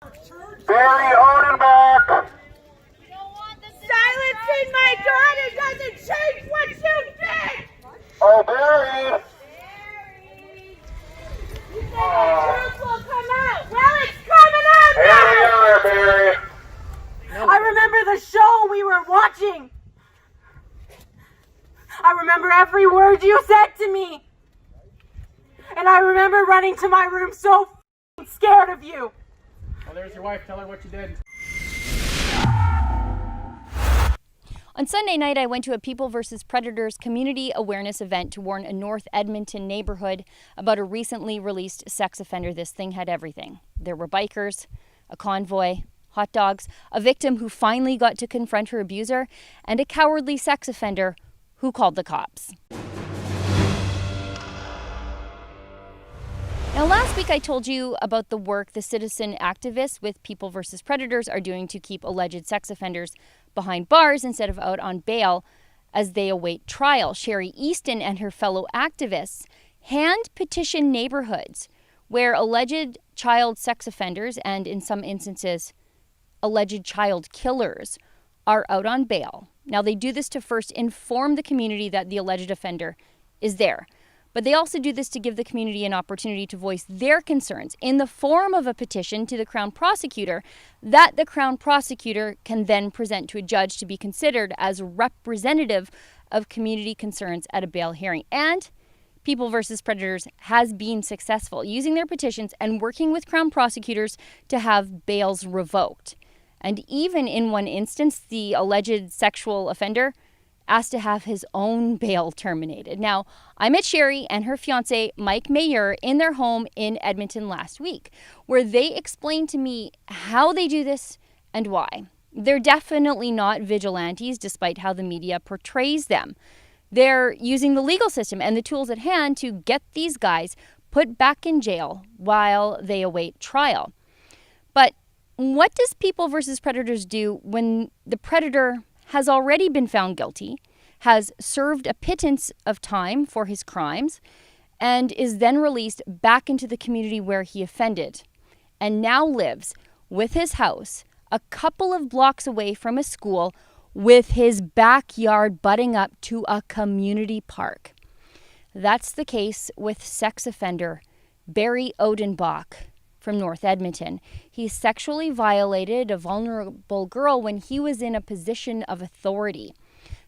Barry Odenbach. Silencing my daughter doesn't change what you did! Oh, Barry. You think the truth will come out? Well, it's coming out Here now! we are, Barry. I remember the show we were watching. I remember every word you said to me. And I remember running to my room so scared of you. Well, there's your wife. Tell her what you did. On Sunday night, I went to a People vs. Predators community awareness event to warn a North Edmonton neighborhood about a recently released sex offender. This thing had everything. There were bikers, a convoy, hot dogs, a victim who finally got to confront her abuser, and a cowardly sex offender who called the cops. Now, last week I told you about the work the citizen activists with People vs. Predators are doing to keep alleged sex offenders behind bars instead of out on bail as they await trial. Sherry Easton and her fellow activists hand-petition neighborhoods where alleged child sex offenders and, in some instances, alleged child killers are out on bail. Now, they do this to first inform the community that the alleged offender is there. But they also do this to give the community an opportunity to voice their concerns in the form of a petition to the Crown Prosecutor that the Crown Prosecutor can then present to a judge to be considered as representative of community concerns at a bail hearing. And People vs. Predators has been successful using their petitions and working with Crown prosecutors to have bails revoked. And even in one instance, the alleged sexual offender asked to have his own bail terminated. Now, I met Sherry and her fiancé, Mike Mayer, in their home in Edmonton last week, where they explained to me how they do this and why. They're definitely not vigilantes, despite how the media portrays them. They're using the legal system and the tools at hand to get these guys put back in jail while they await trial. But what does People vs. Predators do when the predator has already been found guilty, has served a pittance of time for his crimes, and is then released back into the community where he offended, and now lives with his house a couple of blocks away from a school with his backyard butting up to a community park? That's the case with sex offender Barry Odenbach from North Edmonton. He sexually violated a vulnerable girl when he was in a position of authority.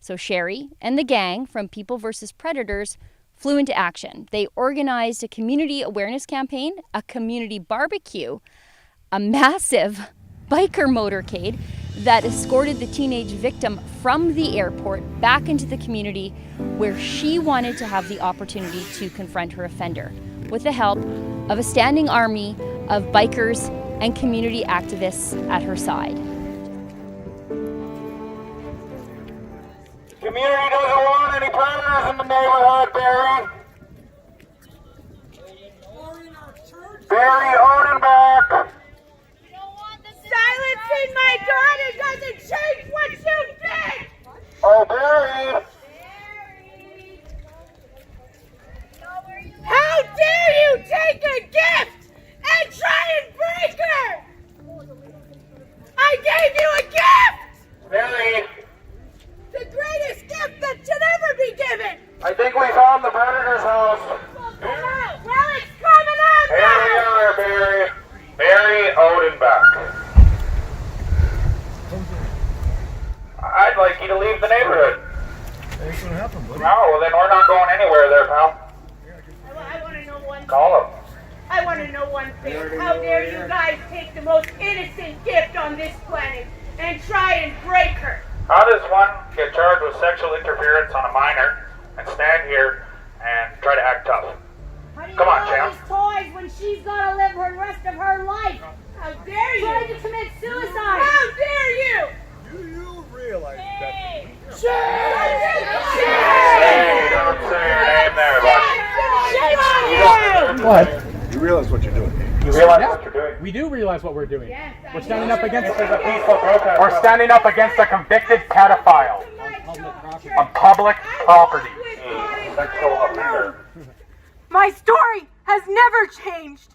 So Sherry and the gang from People vs. Predators flew into action. They organized a community awareness campaign, a community barbecue, a massive biker motorcade that escorted the teenage victim from the airport back into the community where she wanted to have the opportunity to confront her offender, with the help of a standing army of bikers and community activists at her side. The community doesn't want any predators in the neighborhood, Barry. Barry Odenbach. Silencing my daughter doesn't change what you did! Oh, Barry. How dare you take a gift and try and break her! I gave you a gift! Barry. The greatest gift that should ever be given! I think we found the predator's house. Well, come out! Well, it's coming out Here now! we are, Barry. Barry Odenbach. I'd like you to leave the neighborhood. What's gonna happen, buddy? No, well then we're not going anywhere there, pal. I want to know one thing. Call him. I want to know one thing. How dare you guys take the most innocent gift on this planet and try and break her? How does one get charged with sexual interference on a minor and stand here and try to act tough? How do you Come on, know champ. these toys when she's got to live her rest of her life? How dare you? Trying to commit suicide. How dare you? Do you realize that? Hey, don't say your name there, bud. Shame on you! What? You realize what you're doing. You realize what you're doing? We do realize what we're doing. Yes, We're standing up against This is a peaceful protest. We're standing up against a convicted pedophile on public property. Sexual offender. My story has never changed.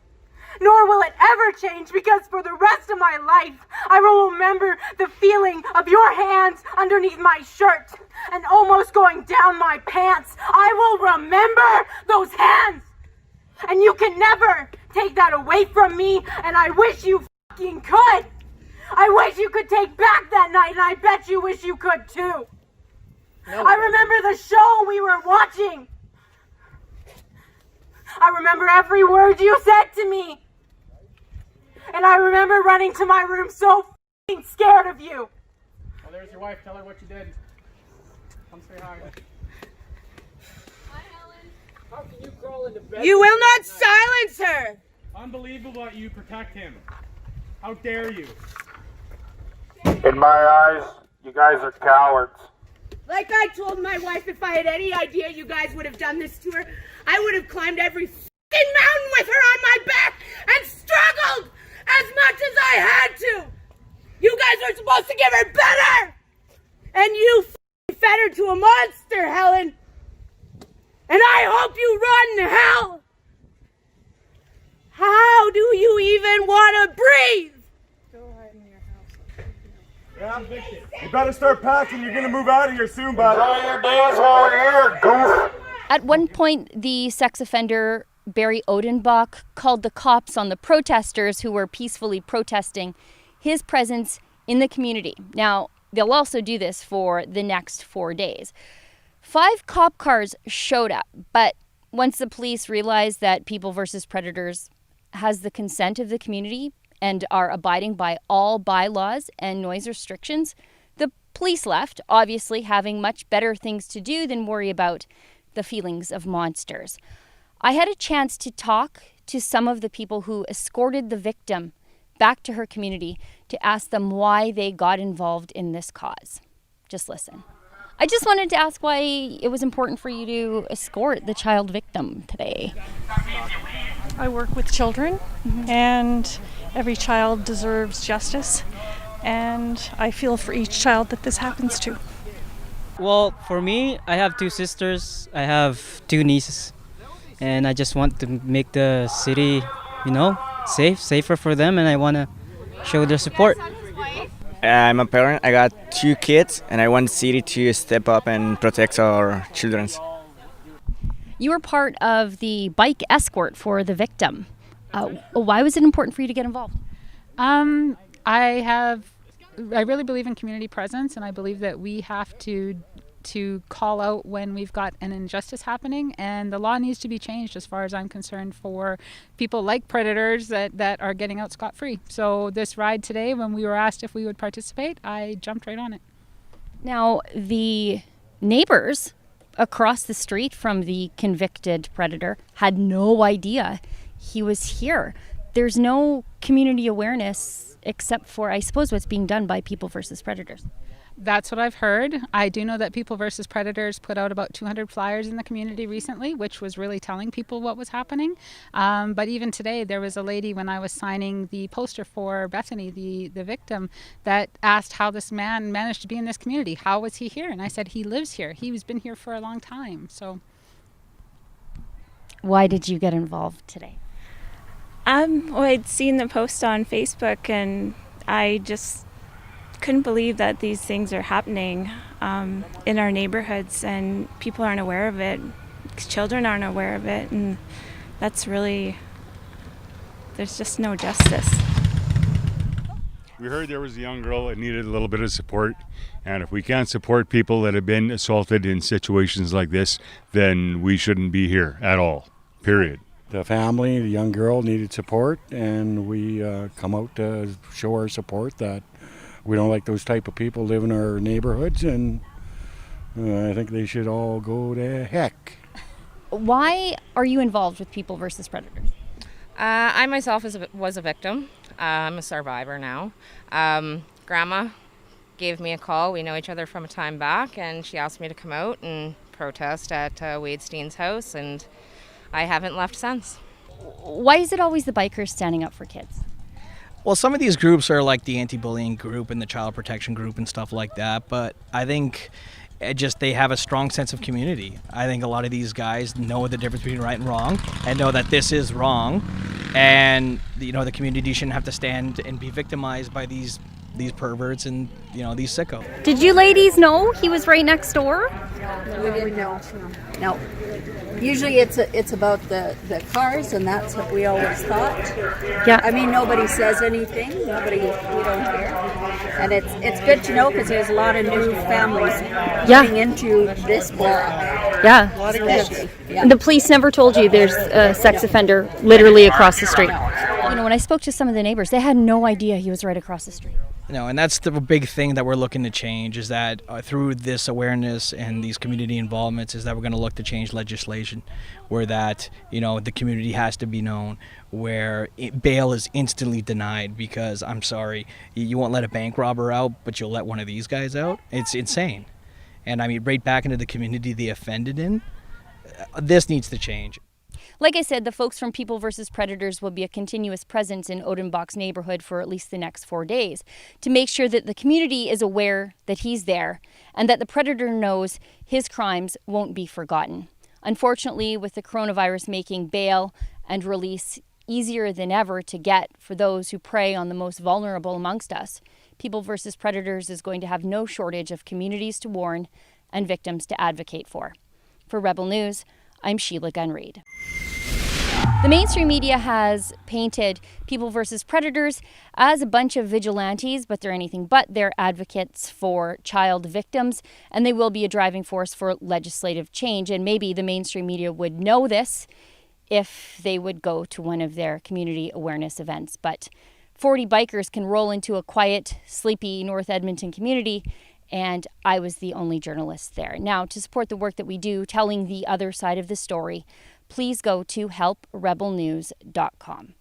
nor will it ever change, because for the rest of my life, I will remember the feeling of your hands underneath my shirt and almost going down my pants. I will remember those hands. And you can never take that away from me, and I wish you fucking could. I wish you could take back that night, and I bet you wish you could too. I remember the show we were watching. I remember every word you said to me. And I remember running to my room so f***ing scared of you. Well, there's your wife. Tell her what you did. Come say hi. Hi, Helen. How can you crawl into bed? You will not silence her. Unbelievable that you protect him. How dare you? In my eyes, you guys are cowards. Like I told my wife, if I had any idea you guys would have done this to her, I would have climbed every f***ing mountain with her on my back and struggled as much as I had to. You guys are supposed to give her better. And you f***ing fed her to a monster, Helen. And I hope you rot in hell. How do you even want to breathe? Yeah, you better start packing. You're gonna move out of here soon, bud. Enjoy your days while we're here, goof. At one point, the sex offender, Barry Odenbach, called the cops on the protesters who were peacefully protesting his presence in the community. Now, they'll also do this for the next 4 days. 5 cop cars showed up, but once the police realized that People vs. Predators has the consent of the community and are abiding by all bylaws and noise restrictions, the police left, obviously having much better things to do than worry about the feelings of monsters. I had a chance to talk to some of the people who escorted the victim back to her community to ask them why they got involved in this cause. Just listen. I just wanted to ask why it was important for you to escort the child victim today. I work with children, and every child deserves justice, and I feel for each child that this happens to. Well, for me, I have 2 sisters, I have 2 nieces, and I just want to make the city, safer for them, and I want to show their support. I'm a parent, I got 2 kids, and I want the city to step up and protect our children. You were part of the bike escort for the victim. Why was it important for you to get involved? I really believe in community presence, and I believe that we have to call out when we've got an injustice happening, and the law needs to be changed as far as I'm concerned for people like predators that are getting out scot-free. So this ride today, when we were asked if we would participate, I jumped right on it. Now, the neighbors across the street from the convicted predator had no idea he was here. There's no community awareness except for, I suppose, what's being done by People vs. Predators. That's what I've heard. I do know that People vs. Predators put out about 200 flyers in the community recently, which was really telling people what was happening. But even today, there was a lady when I was signing the poster for Bethany, the victim, that asked how this man managed to be in this community. How was he here? And I said, he lives here. He's been here for a long time. So, why did you get involved today? Well, I'd seen the post on Facebook, and I just couldn't believe that these things are happening in our neighborhoods, and people aren't aware of it. Children aren't aware of it, and that's really, there's just no justice. We heard there was a young girl that needed a little bit of support, and if we can't support people that have been assaulted in situations like this, then we shouldn't be here at all, period. The family, the young girl needed support, and we come out to show our support that we don't like those type of people live in our neighborhoods, and I think they should all go to heck. Why are you involved with People vs. Predators? I myself was a victim. I'm a survivor now. Grandma gave me a call. We know each other from a time back, and she asked me to come out and protest at Wade Steen's house, and I haven't left since. Why is it always the bikers standing up for kids? Well, some of these groups are like the anti-bullying group and the child protection group and stuff like that, but I think they have a strong sense of community. I think a lot of these guys know the difference between right and wrong and know that this is wrong, and the community shouldn't have to stand and be victimized by these perverts and these sickos. Did you ladies know he was right next door? We didn't know. No. Usually it's about the cars, and that's what we always thought. Yeah. I mean, nobody says anything. We don't hear. And it's good to know because there's a lot of new families getting into this block. Yeah. Especially. Yeah. And the police never told you there's a sex offender literally across the street. When I spoke to some of the neighbors, they had no idea he was right across the street. And that's the big thing that we're looking to change, is that through this awareness and these community involvements, is that we're going to look to change legislation where that, the community has to be known, where bail is instantly denied because, I'm sorry, you won't let a bank robber out, but you'll let one of these guys out? It's insane. And I mean, right back into the community they offended in, this needs to change. Like I said, the folks from People vs. Predators will be a continuous presence in Odenbach's neighborhood for at least the next 4 days to make sure that the community is aware that he's there and that the predator knows his crimes won't be forgotten. Unfortunately, with the coronavirus making bail and release easier than ever to get for those who prey on the most vulnerable amongst us, People vs. Predators is going to have no shortage of communities to warn and victims to advocate for. For Rebel News, I'm Sheila Gunn-Reid. The mainstream media has painted People vs. Predators as a bunch of vigilantes, but they're anything but. They're advocates for child victims, and they will be a driving force for legislative change. And maybe the mainstream media would know this if they would go to one of their community awareness events. But 40 bikers can roll into a quiet, sleepy North Edmonton community, and I was the only journalist there. Now, to support the work that we do, telling the other side of the story, please go to helprebelnews.com.